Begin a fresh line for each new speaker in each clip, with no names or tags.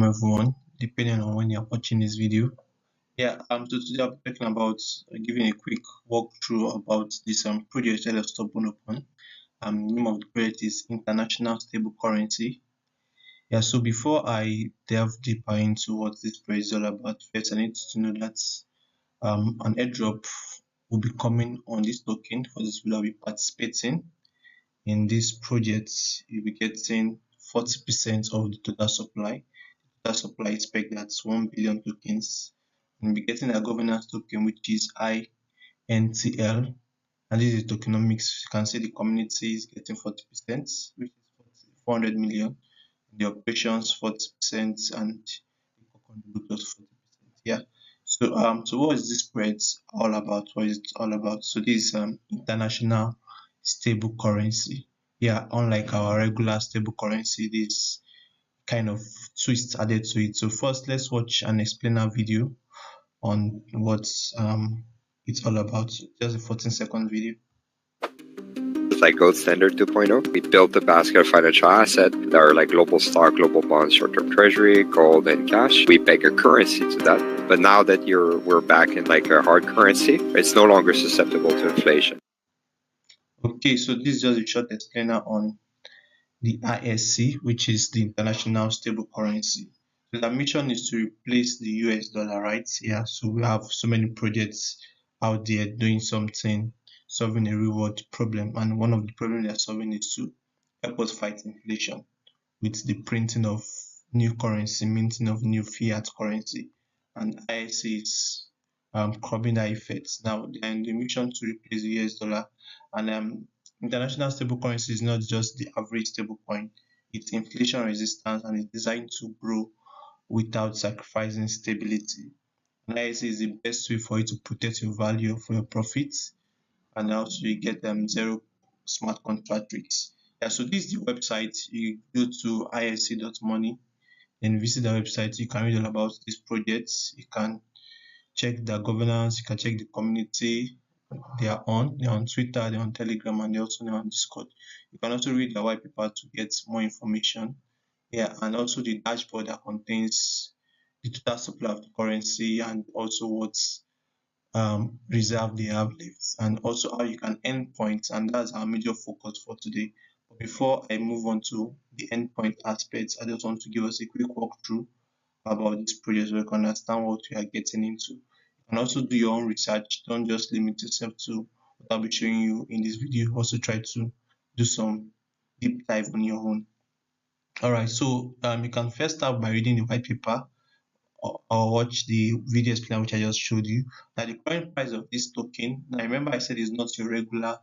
everyone, depending on when you're watching this video. So today I'll be talking about giving a quick walkthrough about this project that I've stumbled upon. Name of the project is International Stable Currency. So before I delve deeper into what this project is all about, first I need to know that an airdrop will be coming on this token. For this will be participating in this project. You'll be getting 40% of the total supply. Total supply expected at 1 billion tokens. And we're getting a governance token which is INTL. And this is tokenomics. You can see the community is getting 40%, which is 400 million. The operations 40% and the contributors 40%. So what is this spread all about? What is it all about? So this is international stable currency. Unlike our regular stable currency, this kind of twist added to it. So first, let's watch an explainer video on what it's all about. Just a 14-second video.
Like Gold Standard 2.0, we built a basket of financial assets that are like global stock, global bonds, short-term treasury, gold, and cash. We peg a currency to that. But now that we're back in like a hard currency, it's no longer susceptible to inflation.
Okay, so this is just a short explainer on the ISC, which is the international stable currency. So the mission is to replace the US dollar, right? So we have so many projects out there doing something, solving a real world problem, and one of the problems they're solving is to help us fight inflation with the printing of new currency, minting of new fiat currency, and ISC is curbing that effect. Now they're in the mission to replace the US dollar, and international stable currency is not just the average stable coin, it's inflation resistant and it's designed to grow without sacrificing stability. And ISC is the best way for you to protect your value for your profits, and also you get zero smart contract risks. So this is the website. You go to isc.money and visit the website. You can read all about these projects. You can check their governance, you can check the community they're on Twitter, they're on Telegram, and they're also on Discord. You can also read the white paper to get more information. And also the dashboard that contains the total supply of the currency and also what's reserve they have left, and also how you can earn points, and that's our major focus for today. But before I move on to the endpoint aspects, I just want to give us a quick walkthrough about this project so you can understand what we are getting into. You can also do your own research. Don't just limit yourself to what I'll be showing you in this video. Also try to do some deep dive on your own. Alright, so you can first start by reading the white paper or watch the video explainer which I just showed you. Now the current price of this token, now remember I said it's not your regular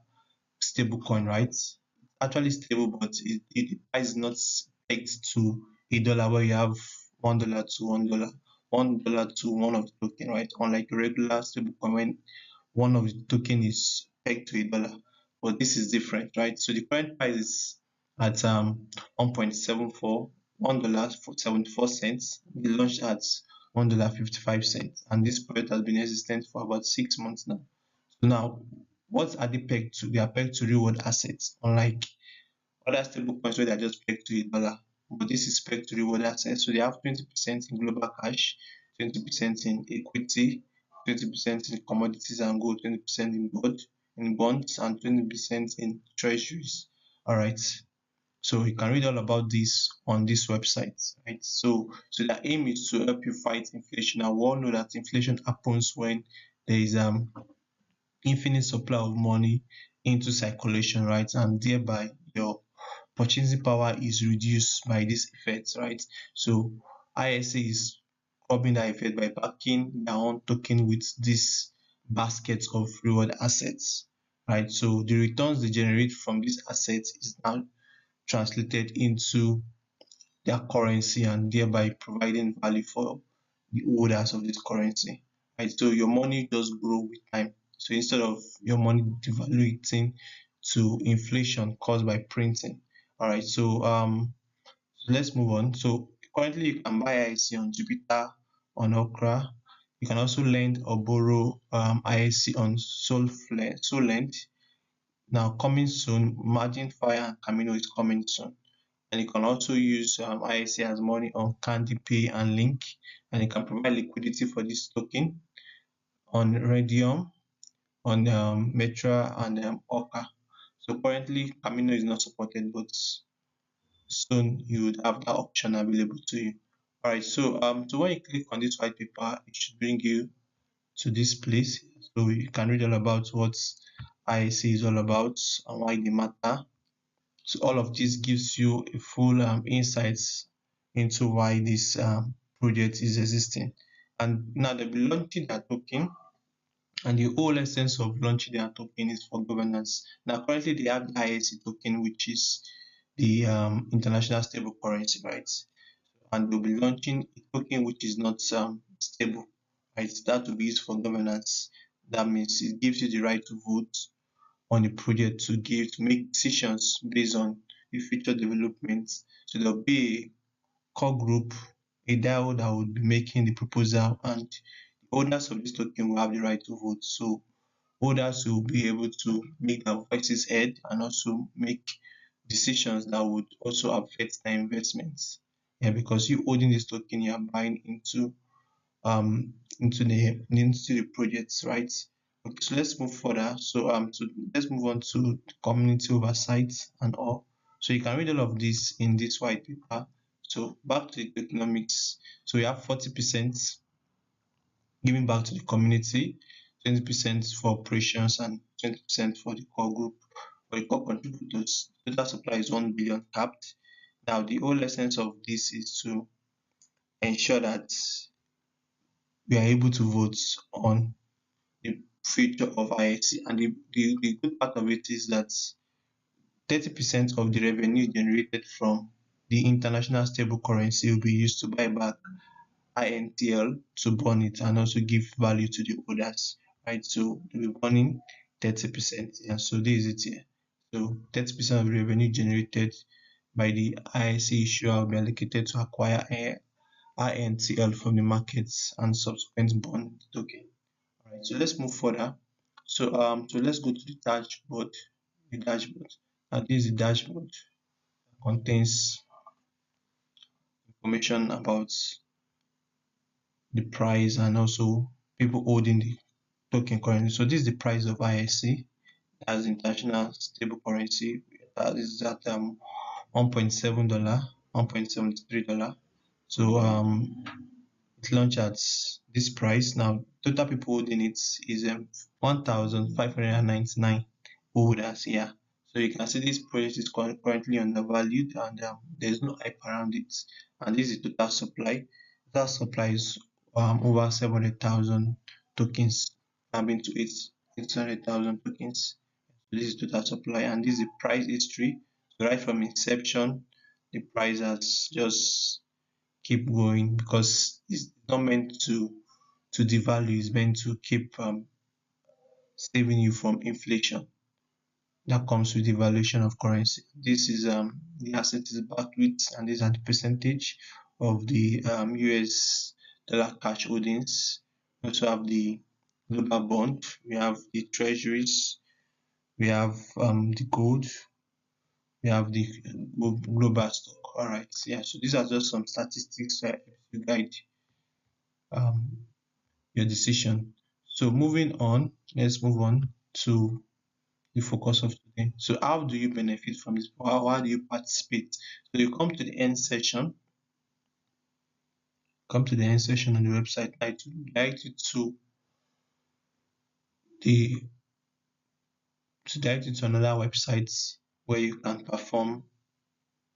stable coin, right? It's actually stable, but the price is not pegged to a dollar where you have $1 to $1 to one of the token, right? Unlike a regular stable coin when one of the token is pegged to a dollar. But this is different, right? So the current price is at 1.74, $1 for 74 cents. They launched at $1.55, and this project has been existent for about 6 months now. So now, what are they pegged to? They are pegged to real-world assets, unlike other stable coins where they are just pegged to a dollar. But this is pegged to real-world assets. So they have 20% in global cash, 20% in equity, 20% in commodities and gold, 20% in bonds, and 20% in treasuries. All right. So you can read all about this on this website, right? So the aim is to help you fight inflation. Now we all know that inflation happens when there is infinite supply of money into circulation, right? And thereby your purchasing power is reduced by this effect, right? So ISA is curbing that effect by backing their own token with this basket of reward assets, right? So the returns they generate from these assets is now translated into their currency and thereby providing value for the holders of this currency, right? So your money does grow with time. So instead of your money devaluating to inflation caused by printing, all right. So let's move on. So currently you can buy ISC on Jupiter, on Okra. You can also lend or borrow ISC on Solent. Now coming soon, Margin Fire and Camino is coming soon. And you can also use ISC as money on Candy Pay and Link, and you can provide liquidity for this token on Radium, on Metra, and Orca. So currently, Camino is not supported, but soon you would have that option available to you. All right, so when you click on this white paper, it should bring you to this place. So you can read all about what ISC is all about and why they matter. So all of this gives you a full insights into why this project is existing. And now they'll be launching their token, and the whole essence of launching their token is for governance. Now currently they have the ISC token, which is the international stable currency, right? And they'll be launching a token which is not stable, right? That will be used for governance. That means it gives you the right to vote on a project, to make decisions based on the future developments. So there'll be a core group, a DAO that will be making the proposal, and the owners of this token will have the right to vote. So holders will be able to make their voices heard and also make decisions that would also affect their investments. Yeah, because you holding this token, you are buying into the projects, right? Okay, so let's move further. Let's move on to community oversight and all. So you can read all of this in this white paper. So back to the economics. So we have 40% giving back to the community, 20% for operations, and 20% for the core group, for the core contributors. Total supply is 1 billion capped. Now the whole essence of this is to ensure that we are able to vote on the future of ISC. And the good part of it is that 30% of the revenue generated from the international stable currency will be used to buy back INTL, to burn it and also give value to the others, right? So they'll be burning 30%. Yeah, so this is it here. So 30% of the revenue generated by the ISC issuer will be allocated to acquire INTL from the markets and subsequent burn the token. All right, so let's move further. So let's go to the dashboard. The dashboard. And this is the dashboard. It contains information about the price and also people holding the token currency. So this is the price of ISC as international stable currency. That is at $1.7, $1.73. So it launched at this price. Now total people holding it is 1,599 holders here. So you can see this project is currently undervalued, and there's no hype around it. And this is total supply. Total supply is over 700,000 tokens, coming to 800,000 tokens. So this is total supply, and this is the price history. So right from inception, the price has just keep going because it's not meant to devalue. It's meant to keep saving you from inflation that comes with the valuation of currency. This is the asset is backed with, and these are the percentage of the US dollar cash holdings. We also have the global bond, we have the treasuries, we have the gold, we have the global stock. All right, yeah. So these are just some statistics to help you guide um, your decision. So moving on, let's move on to the focus of today. So how do you benefit from this? How do you participate? So you come to the end session, on the website. I direct you the direct you to another website where you can perform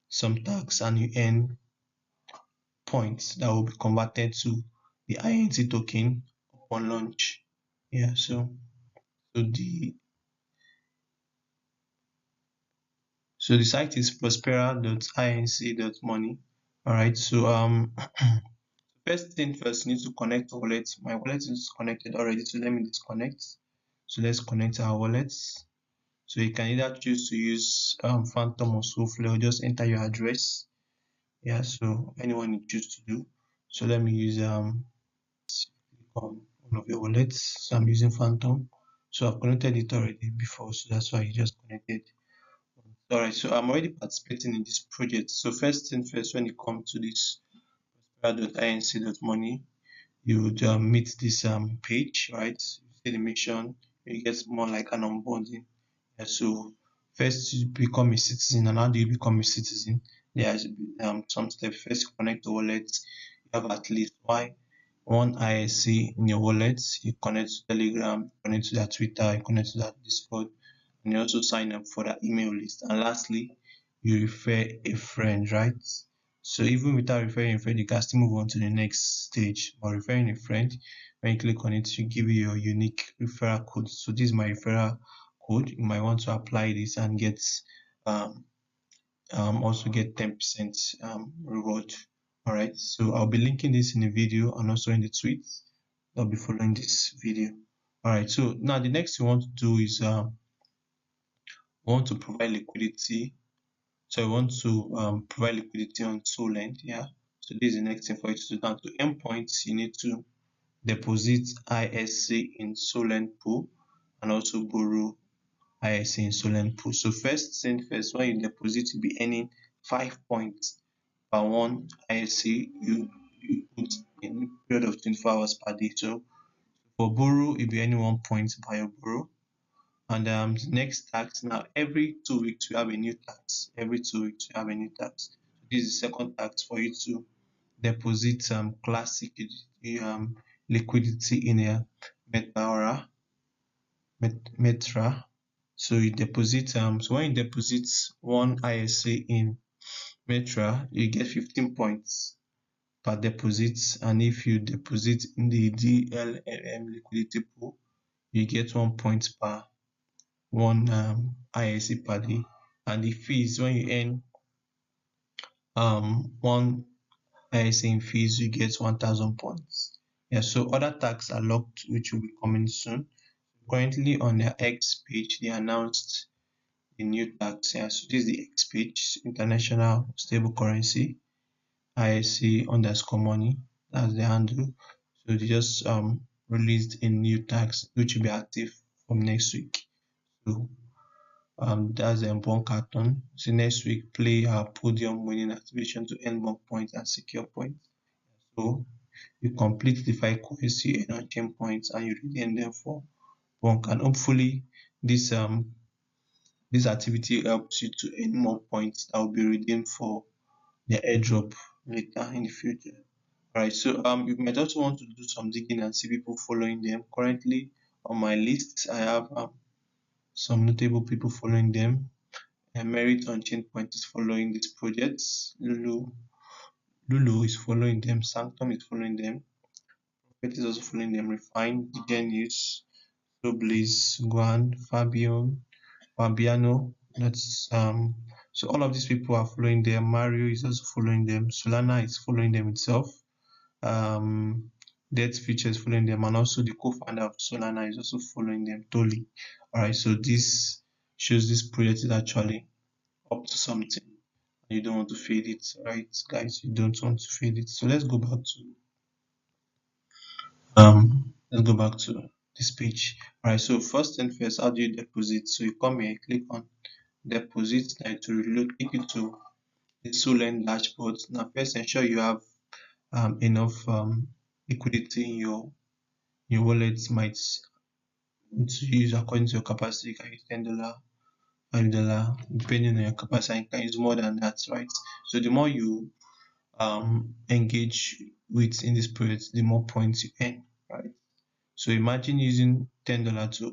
some tasks and you earn points that will be converted to the INT token upon launch. Yeah, so the site is prospera.inc.money. All right, so first thing first, you need to connect your wallet. My wallet is connected already, so let me disconnect. So let's connect our wallets. So you can either choose to use Phantom or Soulflow, or just enter your address. Yeah, so anyone you choose to do. So let me use one of your wallets. So I'm using Phantom. So I've connected it already before, so that's why you just connected. All right, so I'm already participating in this project. So first thing first, when you come to this prospera.inc.money, you would meet this page, right? You see the mission, it gets more like an onboarding. Yeah, so first you become a citizen, and how do you become a citizen? There's some steps. First, you connect the wallet. You have at least one ISC in your wallet. You connect to Telegram, you connect to that Twitter, you connect to that Discord, and you also sign up for that email list. And lastly, you refer a friend, right? So even without referring a friend, you can still move on to the next stage. But referring a friend, when you click on it, you give you your unique referral code. So this is my referral code. You might want to apply this and get um, also get 10% reward. All right. So I'll be linking this in the video and also in the tweet. I'll be following this video. All right. So now the next thing we want to do is we want to provide liquidity. So I want to provide liquidity on Solend. Yeah. So this is the next thing for you to do. Now to endpoints, you need to deposit ISC in Solend pool and also borrow ISC in Solend pool. So first thing first, when you deposit, you'll be earning 5 points per one ISC you put in a period of 24 hours per day. So for borrow, you'll be earning 1 point per your borrow. And next tax, now every 2 weeks we have a new tax. Every 2 weeks we have a new tax. So this is the second tax for you to deposit classic liquidity in a Metra. So you deposit so when you deposit one ISA in Metra, you get 15 points per deposit, and if you deposit in the DLLM liquidity pool, you get 1 point per one ISA per day. And the fees, when you earn one ISA in fees, you get 1,000 points. Yeah, so other tags are locked, which will be coming soon. Currently on their X page, they announced the new tags. Yeah, so this is the X page, international stable currency, ISC underscore money. That's the handle. So they just released a new tags which will be active from next week. So that's the one carton. So next week, play our podium winning activation to earn more points and secure points. So you complete the 5 quests, you earn on-chain points, and you redeem them for one. And hopefully, this this activity helps you to earn more points that will be redeemed for the airdrop later in the future. Alright, so you might also want to do some digging and see people following them. Currently on my list, I have some notable people following them. Merit on Chain Point is following these projects. Lulu is following them. Sanctum is following them. Prophet is also following them. Refine, Genius, Soblaze, Guan, Fabiano. That's so all of these people are following them. Mario is also following them. Solana is following them itself. Debt Future is following them, and also the co-founder of Solana is also following them. Totally. Alright, so this shows this project is actually up to something. You don't want to fade it, right, guys? You don't want to fade it. So let's go back to this page. Alright, so first thing first, how do you deposit? So you come here, click on deposit, and to relocate you to the Solend dashboard. Now first ensure you have enough liquidity in your wallet. Might to use according to your capacity. You can use $10, $5, depending on your capacity. You can use more than that, right? So the more you engage with in this project, the more points you earn, right? So imagine using $10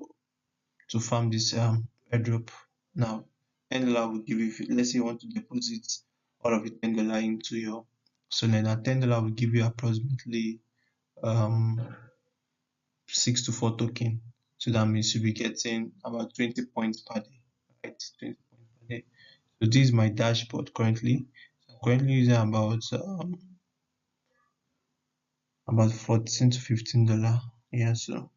to farm this airdrop. Now $10 will give you, let's say you want to deposit all of the $10 into your, so then that $10 will give you approximately 6 to 4 token. So that means you'll be getting about 20 points per day, right? 20 points per day. So this is my dashboard currently. So I'm currently using about 14 to $15. Yeah, so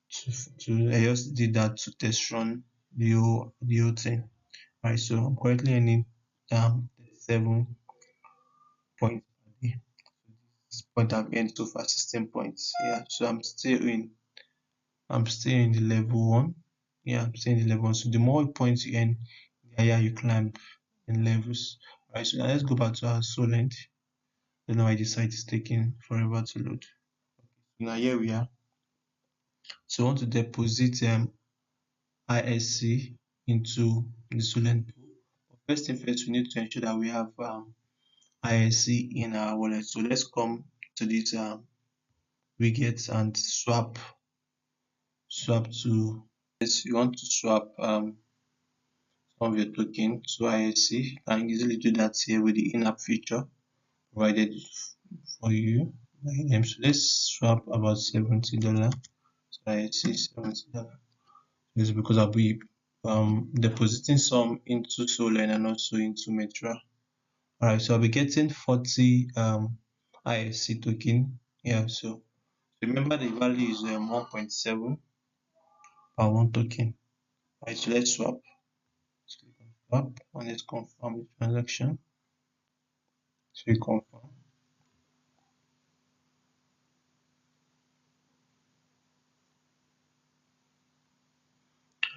I just did that to test run the whole thing. Right, so I'm currently earning 7 points per day. This point I've earned so far 16 points. Yeah, so I'm still in the level 1. Yeah, I'm still in the level 1. So the more points you earn, the higher you climb in levels. Alright, so now let's go back to our Solent. Don't know why the site is taking forever to load. Now here we are. So I want to deposit ISC into the Solent pool. First thing first, we need to ensure that we have ISC in our wallet. So let's come to this widget and swap to, yes, you want to swap some of your token to ISC. You can easily do that here with the in-app feature provided for you. So let's swap about $70. So ISC $70. This is because I'll be depositing some into Solar and also into Metra. Alright, so I'll be getting 40 ISC token. Yeah, so remember the value is 1.7 per one token. Alright, so let's swap. So click on swap and let's confirm the transaction. So we confirm.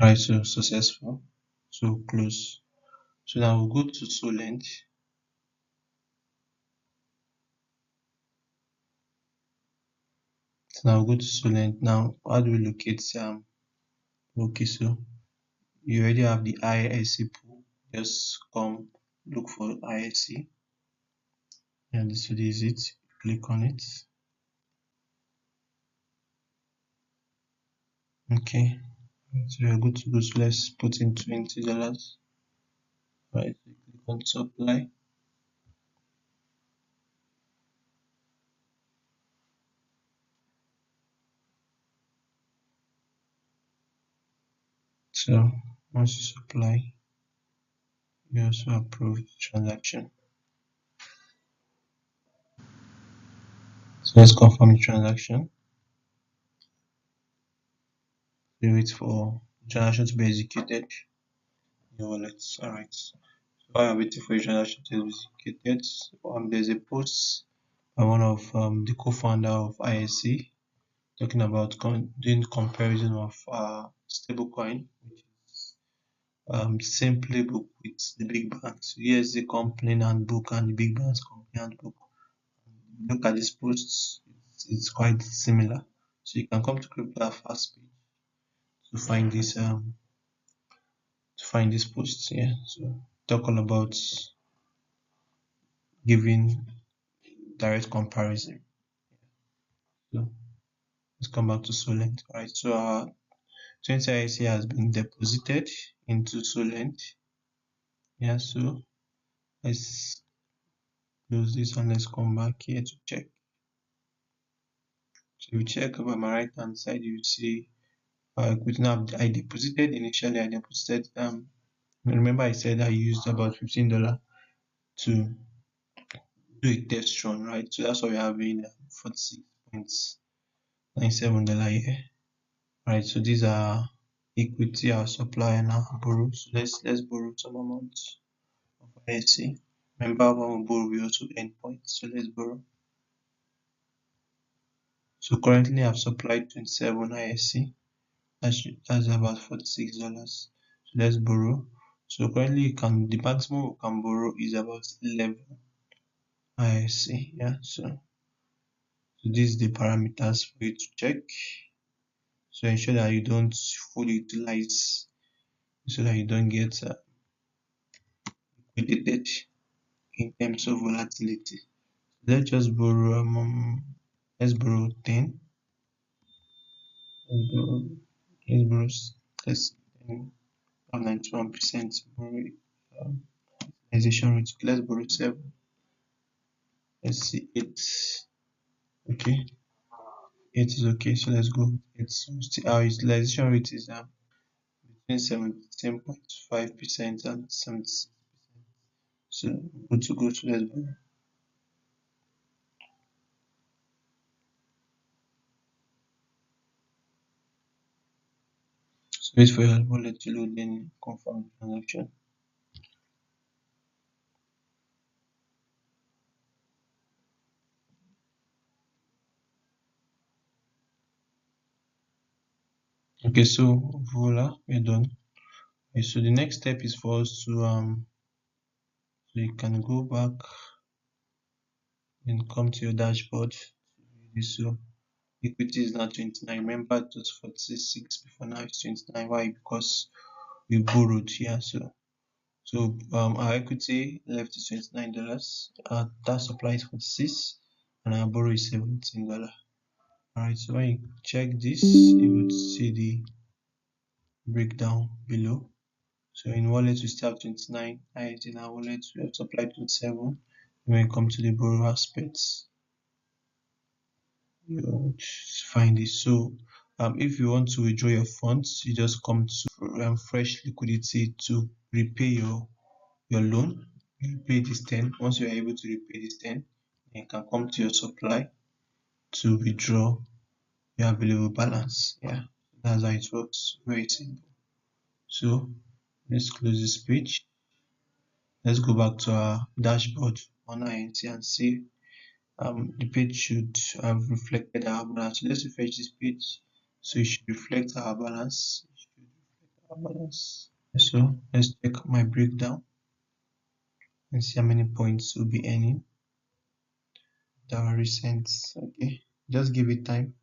Alright, so successful. So close. So now we'll go to Solent. So now we'll go to Solent. Now, how do we locate okay, so you already have the ISC pool. Just come look for ISC. And this is it. Click on it. Okay. So we're good to go. So let's put in $20. Right. Click on supply. So once you supply, you also approve the transaction. So let's confirm the transaction. We wait for the transaction to be executed. Your wallet. Alright. So while I'm waiting for the transaction to be executed, there's a post by one of the co-founder of ISC talking about doing comparison of stablecoin, which is same playbook with the big banks. Here's the company handbook and the big banks company handbook. Look at this posts, it's quite similar. So you can come to Crypto Fast page to find this post here. So talk all about giving direct comparison. So let's come back to Solent. Alright, so our 20 IC has been deposited into Solent. Yeah, so let's close this and let's come back here to check. So we check over my right hand side, you see now I deposited initially. I deposited remember I said I used about $15 to do a test run, right? So that's why we have in $46.97 here. Right, so these are equity, our supply and our borrow. So let's borrow some amount of ISC. Remember when we borrow we also earn points. So let's borrow. So currently I've supplied 27 ISC. That's about $46. So let's borrow. So currently the maximum we can borrow is about 11 ISC. Yeah, so these are the parameters for you to check. So ensure that you don't fully utilize, so that you don't get liquidated in terms of volatility. Let's just borrow let's borrow 10. Let's borrow let's 91% borrow utilization rate. Let's borrow 7. Let's see 8. Okay, 8 is okay. So let's go. Our utilization rate is between 17.5% and 76%. So good to go. So let's borrow. So wait for your wallet to load, then confirm the transaction. Okay, so voila, we're done. Okay, so the next step is for us to so you can go back and come to your dashboard. So equity is now 29. Remember it was 46 before, now it's 29. Why? Because we borrowed here. So our equity left is $29. Our tax supply is 46 and our borrow is $17. Alright, so when you check this, you would see the breakdown below. So in wallet we still have 29, and in our wallet we have supplied 27. When you come to the borrow aspects, you find it. So if you want to withdraw your funds, you just come to fresh liquidity to repay your loan. You pay this 10. Once you are able to repay this 10, you can come to your supply to withdraw your available balance. Yeah, that's how it works. Very simple. So let's close this page. Let's go back to our dashboard on INT and see the page should have reflected our balance. So let's refresh this page. So it should reflect our balance. It should reflect our balance. So let's check my breakdown and see how many points we'll be earning. Our recent. Okay, just give it time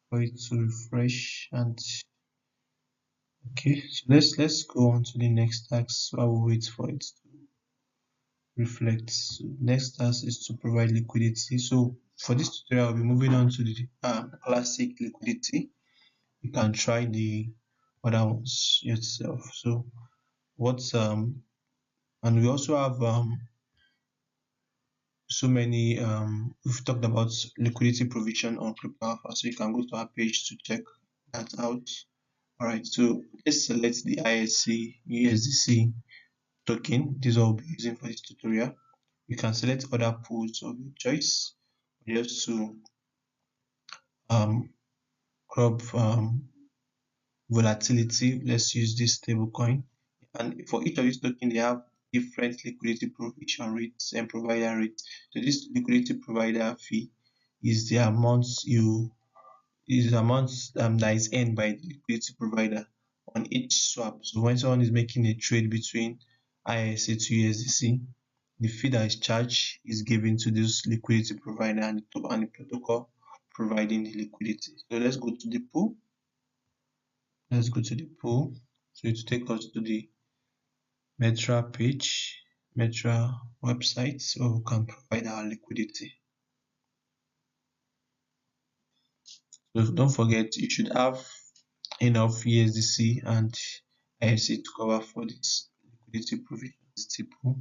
for it to refresh. And okay, so let's go on to the next task while we wait for it to reflect. So next task is to provide liquidity. So for this tutorial, I'll be moving on to the classic liquidity. You can try the other ones yourself. So what's and we also have so many we've talked about liquidity provision on crypto alpha, so you can go to our page to check that out. All right, so let's select the ISC USDC token. This is what we'll be using for this tutorial. You can select other pools of your choice just to crop volatility. Let's use this stable coin, and for each of these tokens they have different liquidity provision rates and provider rates. So this liquidity provider fee is the amount that is earned by the liquidity provider on each swap. So when someone is making a trade between ISC to USDC, the fee that is charged is given to this liquidity provider and the protocol providing the liquidity. So let's go to the pool. Let's go to the pool. So it will take us to the Metra page, Metra website, so we can provide our liquidity. So don't forget, you should have enough USDC and ISC to cover for this liquidity provision. Pool.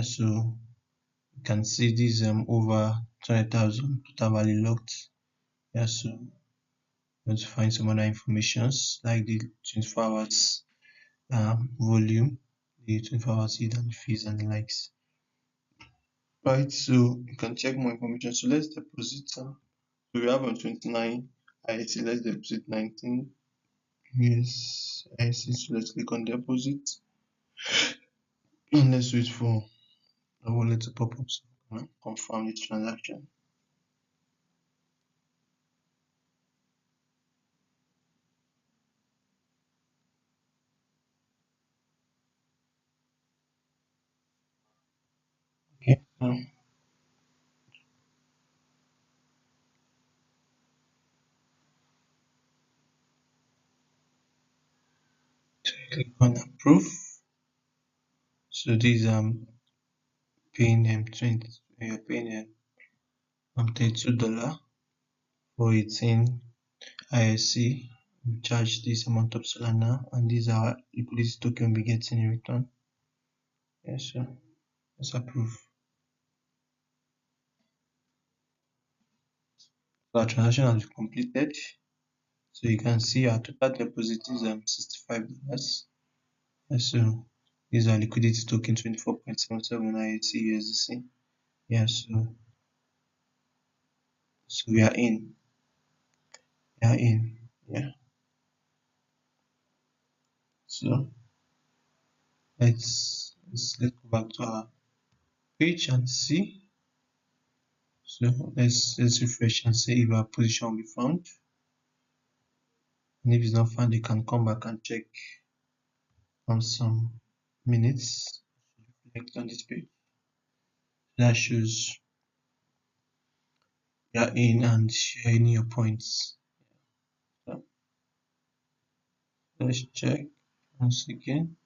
So you can see this over 200,000 total value locked. Yeah, so you want to find some other informations like the 24 hours volume, the 24 hours yield and fees and the likes. Right, so you can check more information. So let's deposit. So we have on 29 IC, let's deposit 19. Yes, IC, so let's click on deposit and let's wait for the wallet to pop up so we can confirm the transaction. Okay, now click on approve. So these paying them 20, you're paying $32 for 18 ISC. We charge this amount of Solana, and these are liquidity token we get in return. Yes, sir. Let's approve. So our transaction has been completed. So you can see our total deposit is $65. So these are liquidity token 24.77 IAT USDC. Yeah, so we are in. We are in. Yeah. So let's go back to our page and see. So let's refresh and see if our position will be found. And if it's not found, you can come back and check some minutes. Click on this page that shows you're in and sharing your points. So let's check once again.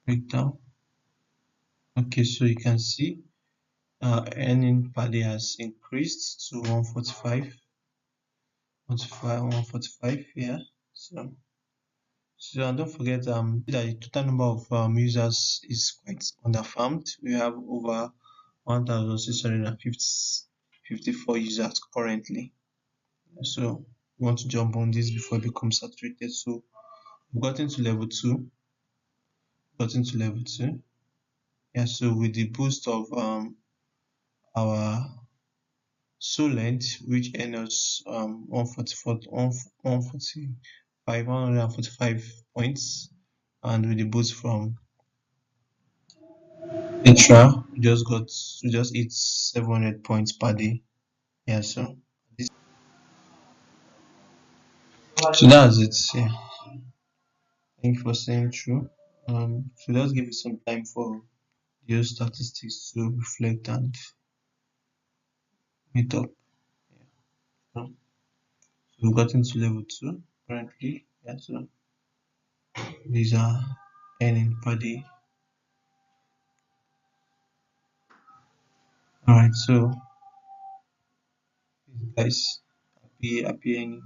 Breakdown. Okay, so you can see earning per day has increased to 145, 145, yeah. So and don't forget that the total number of users is quite underfarmed. We have over 1,654 users currently. So we want to jump on this before it becomes saturated. So we've gotten to level two, gotten to level two. Yeah, so with the boost of our Solent, which earns 144, 145, 145 points, and with the boost from Petra, we just hit 700 points per day. Yeah, so that's it. Yeah, thank you for staying through. So just give it some time for those statistics to reflect and meet up. Yeah. So we've gotten to level two currently. Yeah, so these are earning per day. All right, so guys, happy earning.